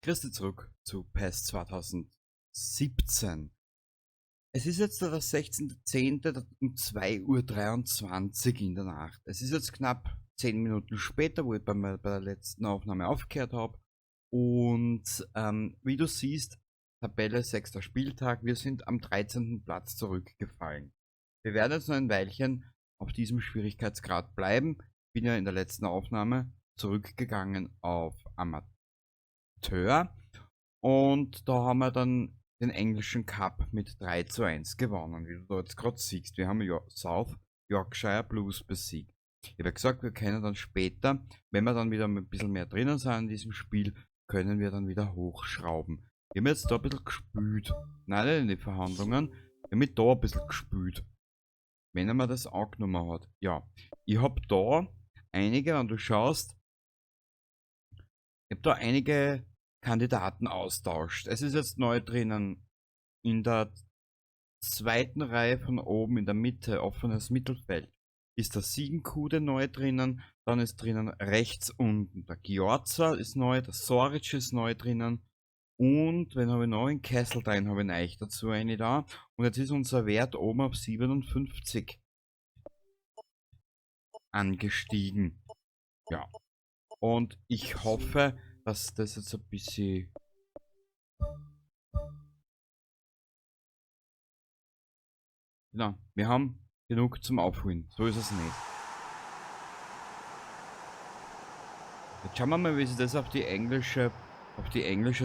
Grüß dich zurück zu PES 2017. Es ist jetzt der 16.10. um 2:23 Uhr in der Nacht. Es ist jetzt knapp 10 Minuten später, wo ich bei der letzten Aufnahme aufgehört habe. Und wie du siehst, Tabelle 6. Spieltag, wir sind am 13. Platz zurückgefallen. Wir werden jetzt noch ein Weilchen auf diesem Schwierigkeitsgrad bleiben. Bin ja in der letzten Aufnahme zurückgegangen auf Amateur. Und da haben wir dann den englischen Cup mit 3:1 gewonnen, wie du da jetzt gerade siehst. Wir haben South Yorkshire Blues besiegt. Ich habe gesagt, wir können dann später, wenn wir dann wieder ein bisschen mehr drinnen sind in diesem Spiel, können wir dann wieder hochschrauben. Wir haben jetzt da ein bisschen gespült. Nein, nicht in die Verhandlungen. Wir haben mich da ein bisschen gespült. Wenn er mir das angenommen hat. Ja, ich habe da einige, wenn du schaust, ich habe da einige Kandidaten austauscht. Es ist jetzt neu drinnen in der zweiten Reihe von oben in der Mitte, offenes Mittelfeld, ist der Siegenkude neu drinnen. Dann ist drinnen rechts unten der Giorza ist neu, der Soric ist neu drinnen. Und wenn habe ich noch in Kessel drin, habe ich euch dazu eine da. Und jetzt ist unser Wert oben auf 57 angestiegen. Ja. Und ich hoffe, dass das jetzt ein bisschen. Genau, wir haben genug zum Aufholen. So ist es nicht. Jetzt schauen wir mal, wie sich das auf die englische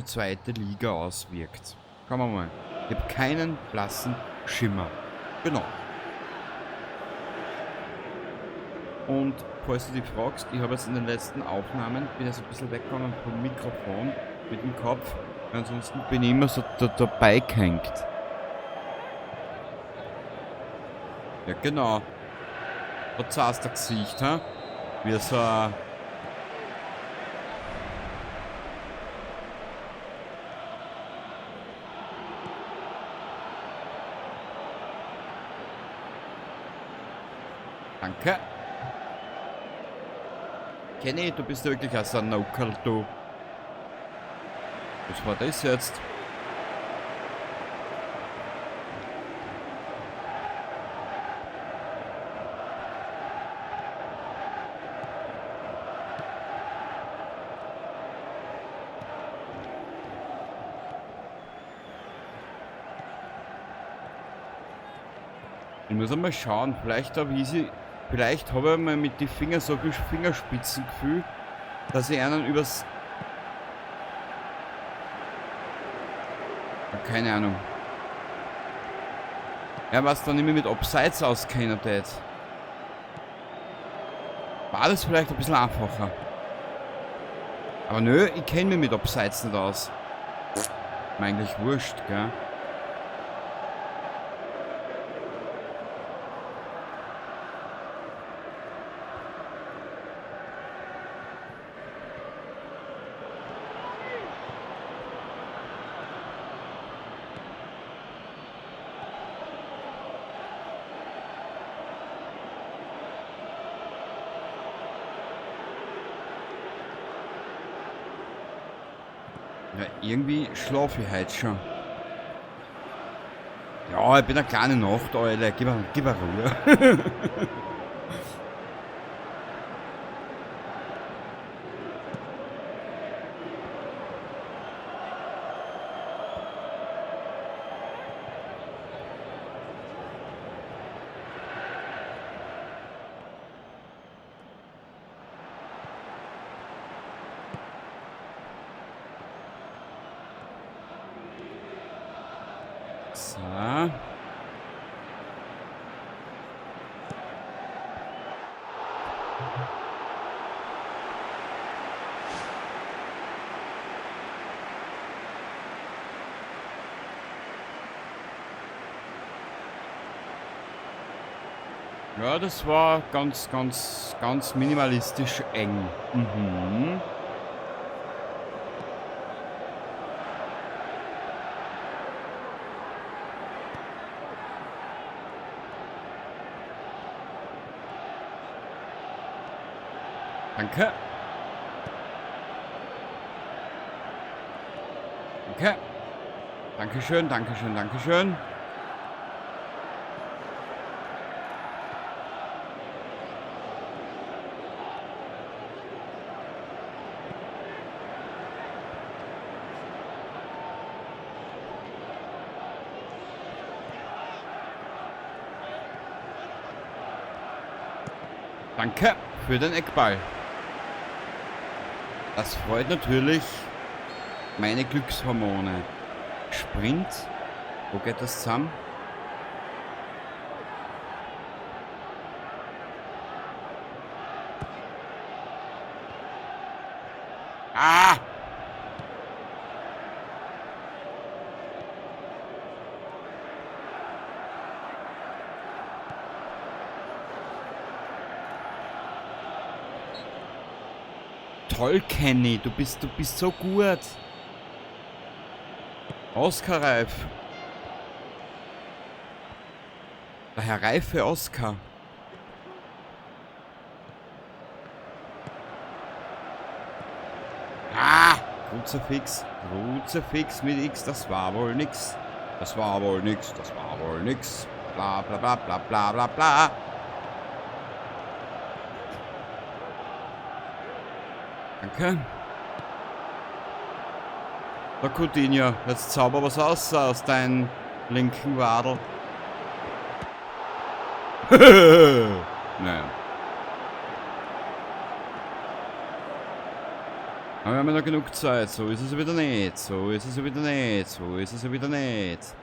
zweite Liga auswirkt. Schauen wir mal. Ich habe keinen blassen Schimmer. Genau. Und falls du dich fragst, ich habe jetzt in den letzten Aufnahmen, bin jetzt ein bisschen weggekommen vom Mikrofon mit dem Kopf. Ansonsten bin ich immer so dabei gehängt. Ja, genau. Da zahlst du Gesicht, ha? Wie so ein. Danke. Kenny, du bist ja wirklich ein Sanokel, du. Was war das jetzt? Ich muss einmal schauen, vielleicht habe ich mal mit den Fingern so viel Fingerspitzengefühl, dass ich einen übers. Keine Ahnung. Ja, was dann immer mit Offsides auskennen tät. War das vielleicht ein bisschen einfacher. Aber nö, ich kenne mich mit Offsides nicht aus. Mir eigentlich wurscht, gell? Ja, irgendwie schlafe ich heute schon. Ja, ich bin eine kleine Nachteule. Gib mir Ruhe. So. Ja, das war ganz minimalistisch eng. Mhm. Danke. Okay. Dankeschön, Dankeschön, Dankeschön. Danke für den Eckball. Das freut natürlich meine Glückshormone. Sprint. Wo geht das zusammen? Ah! Toll, Kenny, du bist so gut. Oscar Reif. Der Herr Reife Oscar. Ah! Kruzifix mit X, das war wohl nix. Das war wohl nix, das war wohl nix. Bla bla bla bla bla bla bla. Danke. Der Coutinho, jetzt zauber was aus deinem linken Wadel. Nein. Aber wir haben ja noch genug Zeit. So ist es wieder nicht. So ist es wieder nicht. So ist es wieder nicht.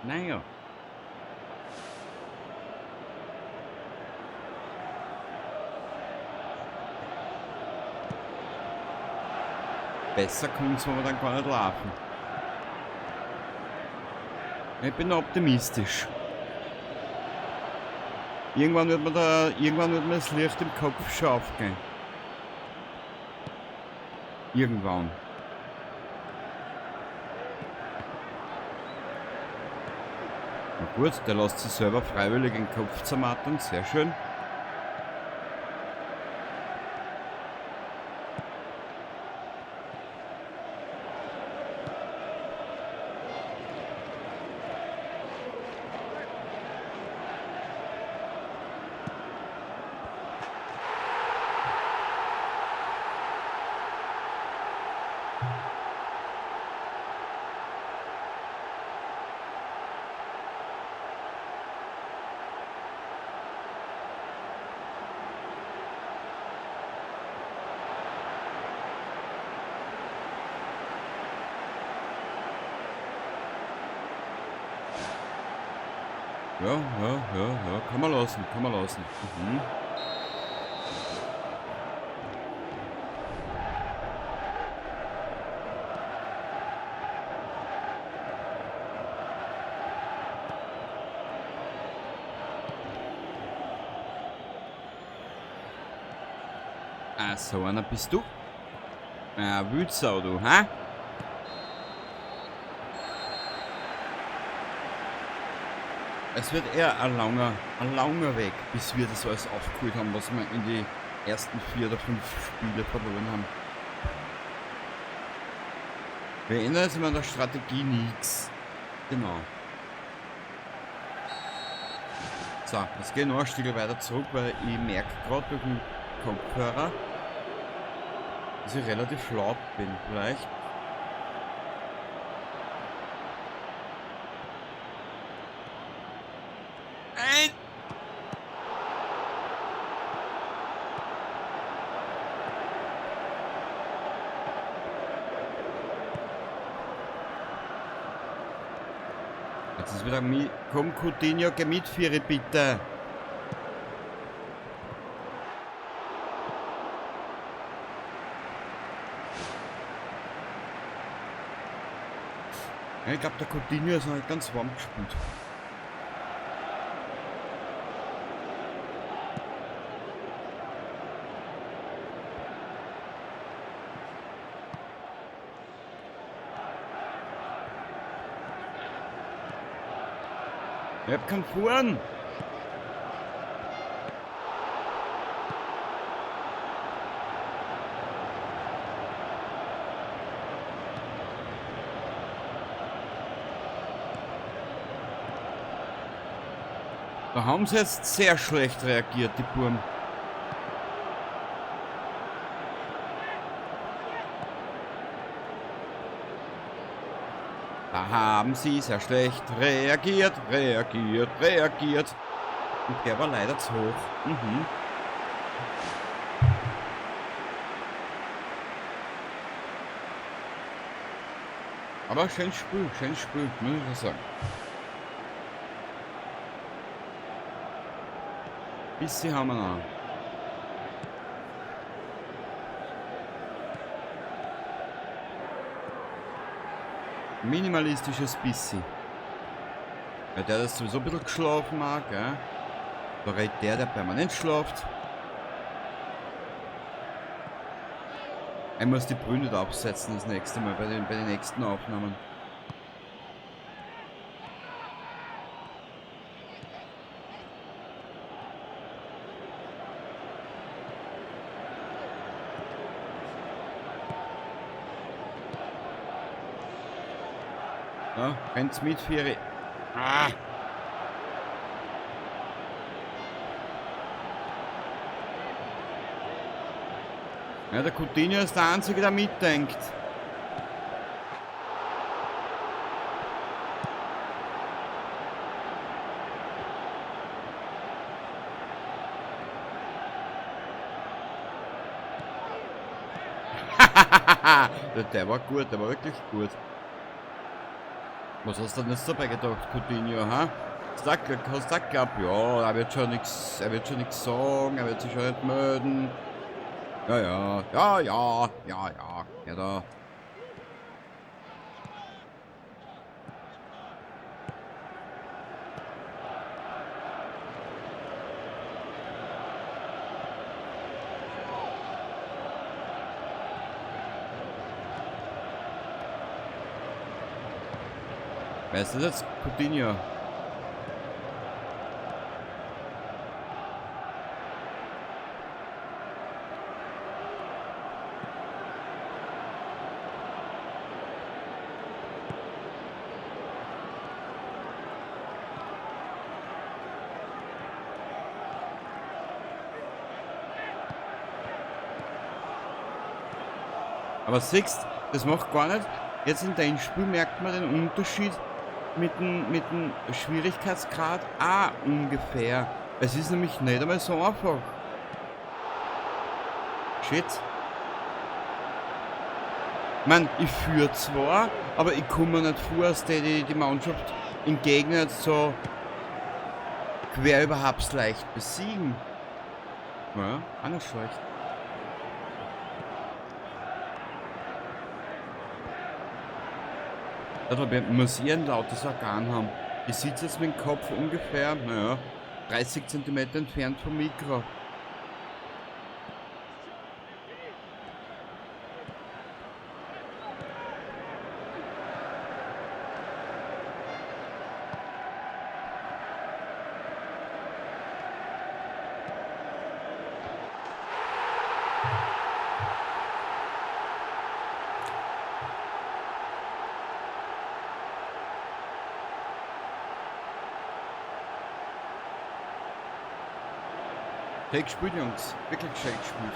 Naja. Besser kann es momentan gar nicht laufen. Ich bin optimistisch. Irgendwann wird mir das Licht im Kopf schon aufgehen. Irgendwann. Na gut, der lässt sich selber freiwillig den Kopf zermartern, sehr schön. Ja, kann man lassen, kann man lassen. Mhm. Ah, so einer bist du? Ah, Wütsau, du, hä? Es wird eher ein langer Weg, bis wir das alles aufgeholt haben, was wir in die ersten 4 oder 5 Spiele verloren haben. Wir ändern jetzt mal an der Strategie nichts. Genau. So, jetzt gehe ich noch ein Stück weiter zurück, weil ich merke gerade durch den Kopfhörer, dass ich relativ laut bin. Vielleicht. Jetzt ist wieder mi. Komm, Coutinho, geh mit, Vieri, bitte. Ja, ich glaube, der Coutinho ist noch nicht ganz warm gespielt. Ich hab keinen Fahren. Da haben sie jetzt sehr schlecht reagiert, die Burm. Da haben sie sehr schlecht reagiert. Und der war leider zu hoch. Mhm. Aber schönes Spiel, muss ich sagen. Bisschen haben wir noch. Minimalistisches Bissi. Weil der das sowieso ein bisschen geschlafen mag, gell? Da redet der permanent schlaft. Ich muss die Brühe nicht absetzen das nächste Mal bei den nächsten Aufnahmen. Ja, rennt's mit, Vieri. Ah! Ja, der Coutinho ist der Einzige, der mitdenkt. Der war gut, der war wirklich gut. Was hast du denn jetzt dabei gedacht, Coutinho, ha? Hast du geglaubt, ja, er wird schon nichts sagen, er wird sich schon nicht melden. Ja, da. Wer ist das jetzt? Coutinho. Aber siehst, das macht gar nicht. Jetzt in deinem Spiel merkt man den Unterschied mit dem Schwierigkeitsgrad auch ungefähr. Es ist nämlich nicht einmal so einfach. Shit. Man, ich führe zwar, aber ich komme mir nicht vor, dass die Mannschaft im Gegner jetzt so quer überhaupt leicht besiegen. Ja, auch nicht schlecht. Also wir müssen ein lautes Organ haben. Ich sitze jetzt mit dem Kopf ungefähr, naja, 30 cm entfernt vom Mikro. Schön gespielt, Jungs. Wirklich schön gespielt.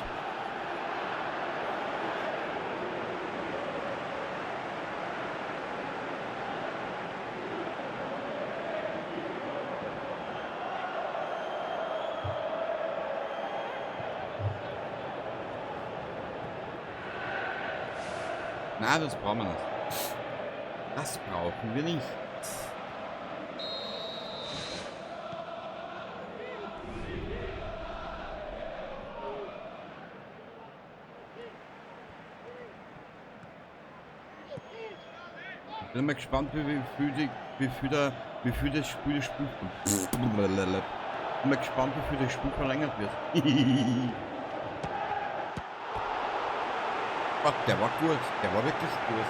Nein, das brauchen wir nicht. Das brauchen wir nicht. Bin mal gespannt, wie viel das Spiel Bin mal gespannt, wie viel das Spiel verlängert wird. Gott, der war gut. Der war wirklich gut.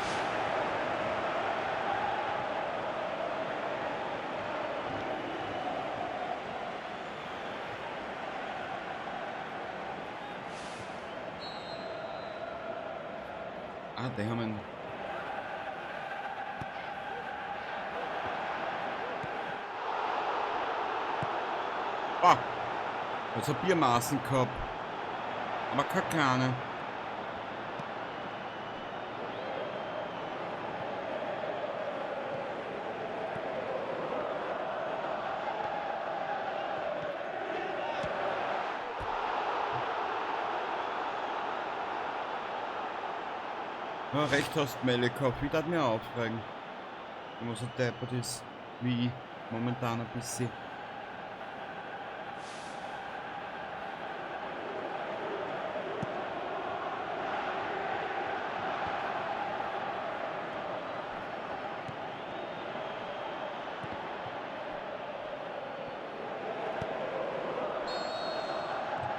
Ah, die haben einen. Ah, jetzt ein Biermaßen gehabt. Aber keine kleine. Ja, recht hast, Melika. Ich darf mich aufregen. Wenn man so deppert ist wie momentan ein bisschen.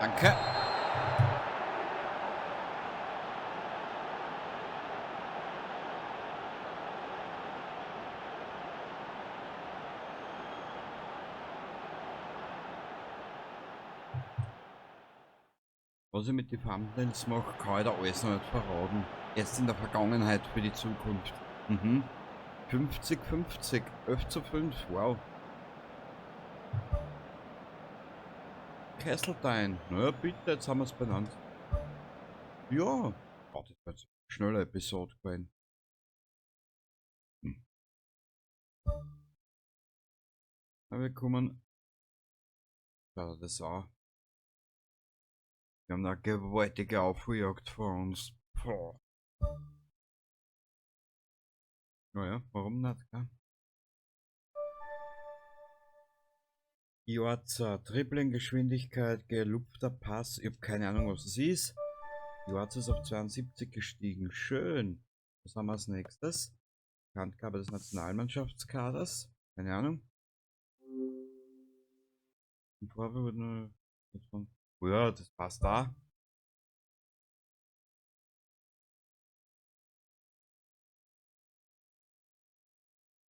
Danke. Was ich mit den Thumbnails mache, kann ich da alles noch nicht verraten. Erst in der Vergangenheit für die Zukunft. Mhm. 50-50. 11:5. Wow. Kesseltein. Naja, bitte, jetzt haben wir es benannt. Ja. Oh, das war jetzt eine schnelle Episode gewesen. Hm. Aber wir kommen. Ja, das auch. Wir haben eine gewaltige Aufholjagd vor uns. Boah. Naja, warum nicht, gell? Joazza, Dribbling-Geschwindigkeit, gelupfter Pass. Ich habe keine Ahnung, was es ist. Joazza ist auf 72 gestiegen. Schön. Was haben wir als nächstes? Bekanntgabe des Nationalmannschaftskaders. Keine Ahnung. Im Vorfeld wurde nur. Ja, das passt da.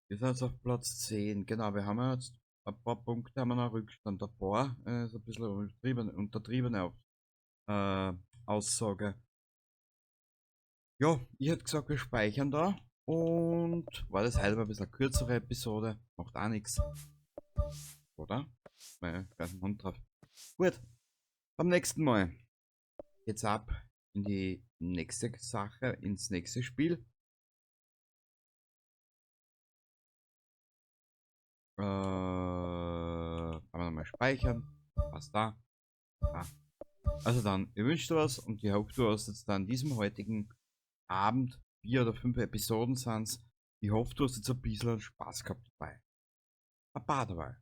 Wir sind jetzt auf Platz 10. Genau, wir haben ja jetzt ein paar Punkte, haben wir noch Rückstand. Ein paar, ist ein bisschen untertriebene Aussage. Ja, ich hätte gesagt, wir speichern da. Und war das heute mal ein bisschen eine kürzere Episode. Macht auch nichts. Oder? Weil ich einen Hund drauf. Gut, beim nächsten Mal geht's ab in die nächste Sache, ins nächste Spiel. Kann man nochmal speichern. Passt da. Ja. Also dann, ich wünsche dir was und ich hoffe, du hast jetzt an diesem heutigen Abend 4 oder 5 Episoden sind. Ich hoffe, du hast jetzt ein bisschen Spaß gehabt dabei. Ein paar dabei.